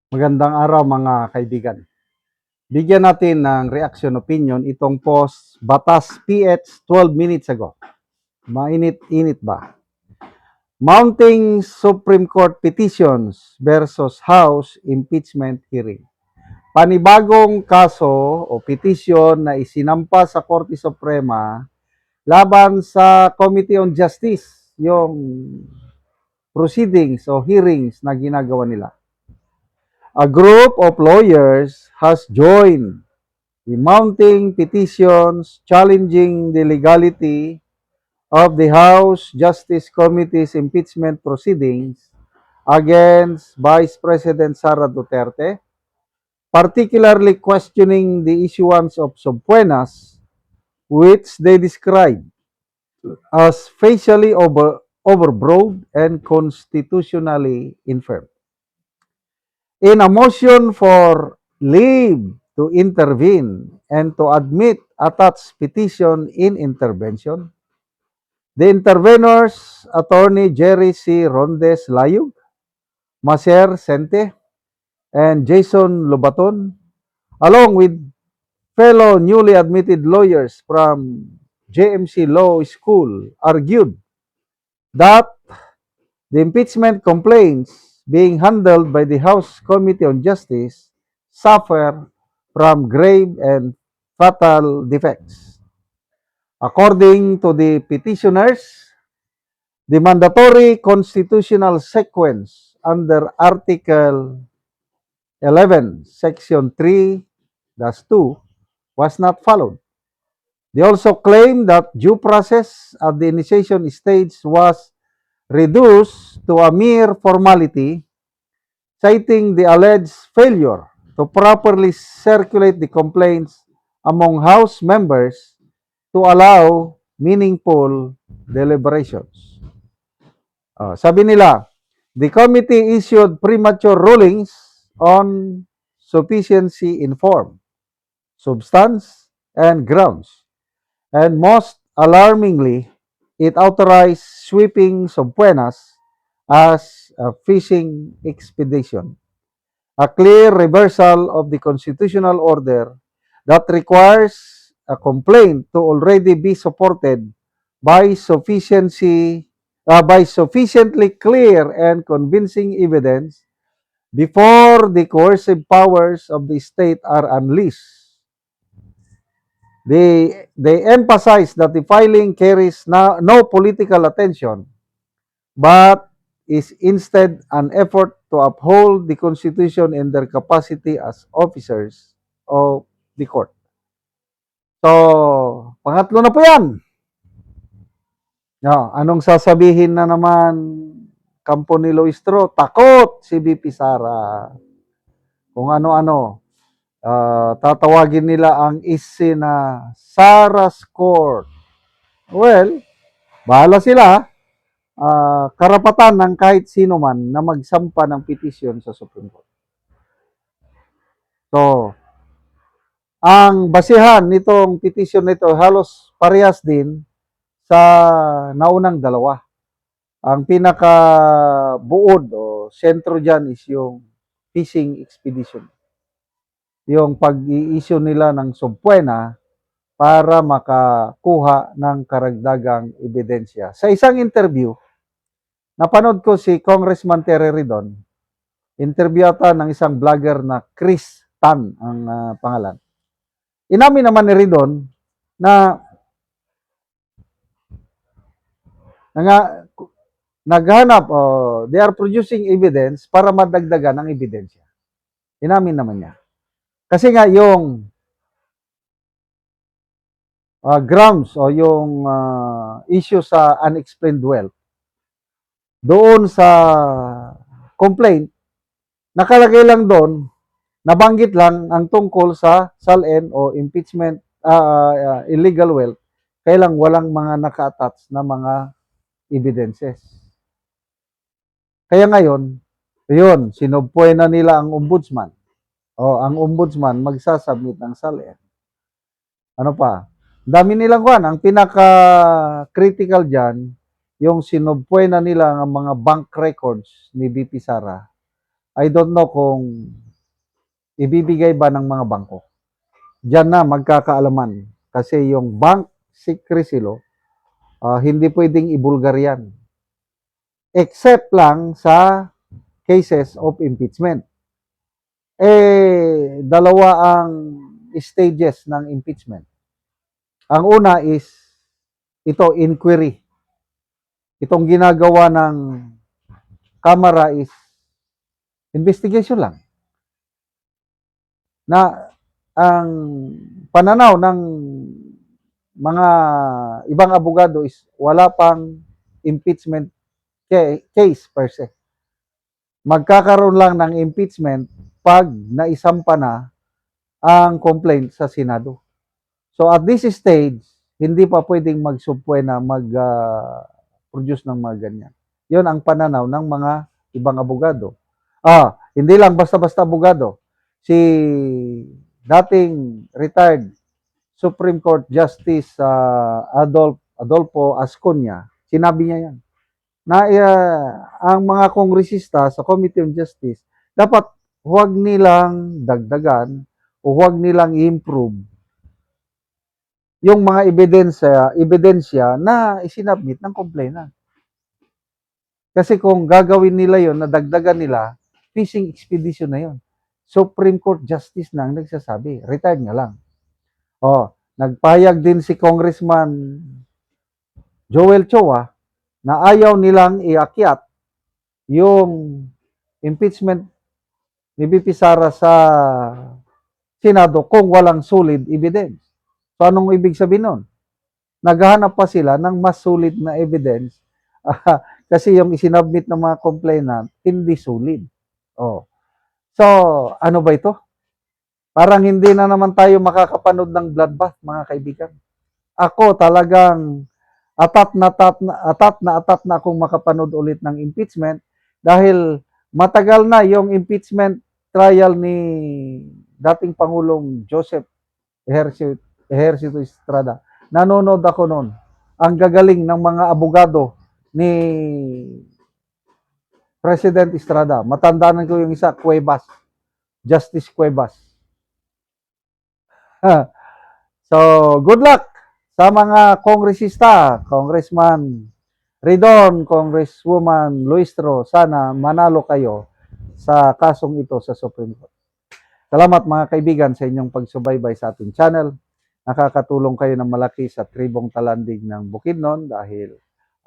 Magandang araw mga kaibigan. Bigyan natin ng reaction opinion itong post Batas PH 12 minutes ago. Mainit-init ba? Mounting Supreme Court petitions versus House impeachment hearing. Panibagong kaso o petition na isinampa sa Korte Suprema laban sa Committee on Justice, yung proceedings o hearings na ginagawa nila. A group of lawyers has joined the mounting petitions challenging the legality of the House Justice Committee's impeachment proceedings against Vice President Sara Duterte, particularly questioning the issuance of subpoenas, which they describe as facially overbroad and constitutionally infirm. In a motion for leave to intervene and to admit attached petition in intervention, the intervenors, Attorney Jerry C. Rondes Layug, Maser Sente, and Jason Lobaton, along with fellow newly admitted lawyers from JMC Law School, argued that the impeachment complaints being handled by the House Committee on Justice suffer from grave and fatal defects. According to the petitioners, the mandatory constitutional sequence under Article 11, Section 3-2 was not followed. They also claim that due process at the initiation stage was reduced to a mere formality, citing the alleged failure to properly circulate the complaints among House members to allow meaningful deliberations. Sabi nila, the committee issued premature rulings on sufficiency in form, substance, and grounds. And most alarmingly, it authorized sweeping subpoenas as a fishing expedition, a clear reversal of the constitutional order that requires a complaint to already be supported by sufficiently clear and convincing evidence before the coercive powers of the state are unleashed. They emphasize that the filing carries no political attention, but is instead an effort to uphold the Constitution in their capacity as officers of the court. So, pangatlo na po yan. No, anong sasabihin na naman kampo ni Loistro? Takot si BP Sara. Kung ano-ano. Tatawagin nila ang issue na Sara's Court. Well, bahala sila. Karapatan ng kahit sino man na magsampa ng petisyon sa Supreme Court. So, ang basihan nitong petisyon nito halos parehas din sa naunang dalawa. Ang pinaka-buod o sentro dyan is yung fishing expedition. Yung pag-i-issue nila ng subpoena para makakuha ng karagdagang ebidensya. Sa isang interview, napanood ko si Congressman Terry Ridon, interview ata ng isang vlogger na Chris Tan ang pangalan. Inamin naman ni Ridon na naghanap, they are producing evidence para madagdagan ang ebidensya. Inamin naman niya. Kasi nga yung grounds o yung issue sa unexplained wealth, doon sa complaint, nakalagay lang doon, nabanggit lang ang tungkol sa SALN o impeachment, illegal wealth, kaya lang walang mga naka-attach na mga evidences. Kaya ngayon, yun, sinubpoy na nila ang ombudsman. O ang ombudsman magsasubmit ng SALN. Ano pa? Dami nilang kuhan. Ang pinaka-critical dyan, yung sinubpoy na nila ang mga bank records ni BP Sara I don't know kung ibibigay ba ng mga bangko. Diyan na magkakaalaman. Kasi yung bank secrecy law, hindi pwedeng ibulgar yan. Except lang sa cases of impeachment. Dalawa ang stages ng impeachment. Ang una is ito, inquiry. Itong ginagawa ng Kamara is investigation lang. Na ang pananaw ng mga ibang abogado is wala pang impeachment case per se. Magkakaroon lang ng impeachment pag naisampa na ang complaint sa Senado. So at this stage, hindi pa pwedeng magsubpoy na mag-produce ng mga ganyan. Yon ang pananaw ng mga ibang abogado. Hindi lang basta-basta abogado. Si dating retired Supreme Court Justice Adolfo Asconia, sinabi niya yan na ang mga kongresista sa Committee on Justice dapat huwag nilang dagdagan o huwag nilang i-improve yung mga ebidensya na isinabmit ng complainant. Kasi kung gagawin nila yon, na dagdagan nila, fishing expedition na yon. Supreme Court Justice na ang nagsasabi. Retired nga lang. Nagpayag din si Congressman Joel Chua na ayaw nilang iakyat yung impeachment ni VP Sara sa Senado kung walang solid evidence. So anong ibig sabihin nun? Naghahanap pa sila ng mas solid na evidence kasi yung isinabmit ng mga complainant hindi solid. So ano ba ito? Parang hindi na naman tayo makakapanood ng bloodbath, mga kaibigan. Ako talagang atat na akong makapanood ulit ng impeachment dahil matagal na yung impeachment trial ni dating Pangulong Joseph Ejercito Estrada. Nanonood ako noon. Ang gagaling ng mga abogado ni President Estrada. Matandaan ko yung isa, Cuevas. Justice Cuevas. So, good luck sa mga kongresista, Congressman Ridon, Congresswoman Luistro. Sana manalo kayo sa kasong ito sa Supreme Court. Salamat mga kaibigan sa inyong pagsubaybay sa ating channel. Nakakatulong kayo ng malaki sa tribong talandig ng Bukidnon dahil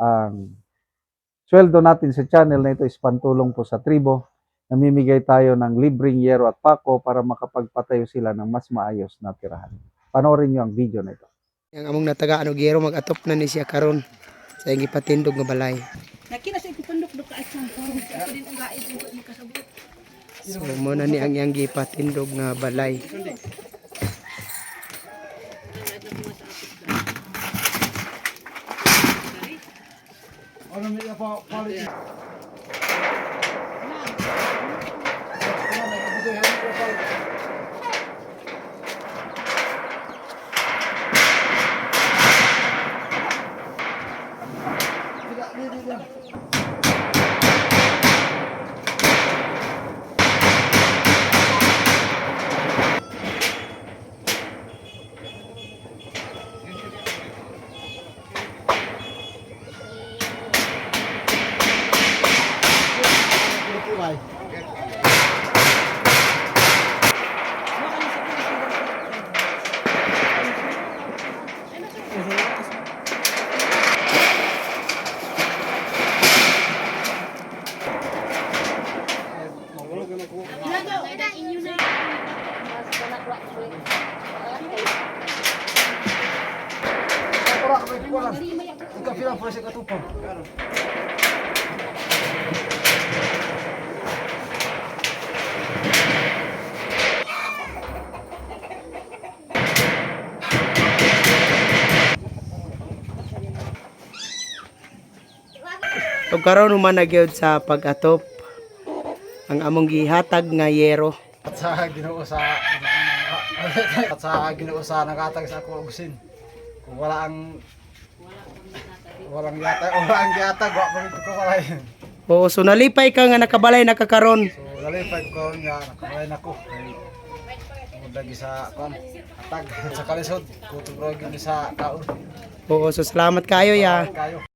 ang sweldo natin sa channel na ito is pantulong po sa tribo. Namimigay tayo ng libreng yero at pako para makapagpatayo sila ng mas maayos na tirahan. Panoorin nyo ang video na ito. Yang among natagaan og yero mag-atop na ni siya karon sa iyang ipatindog nga balay. Nakina sa ipatindog do ka asang ako din ang gaid ko makasabot. So mo na ni ang iyang gipatindog nga balay. Ug karon man na gyud sa pag-atop ang among gihatag nga yero. At sa Ginoo sa nakatag sa ako usin. Kung walang yatag, wa pa rin ko walay. Oo, so nalipay ka nga nakabalay nakakaron. So Nalipay ko karon nga nakamay nako. Lagi sa kon atag sa kalisod kutubro gyud sa kaon. Oo, so salamat kayo ya. Kayo.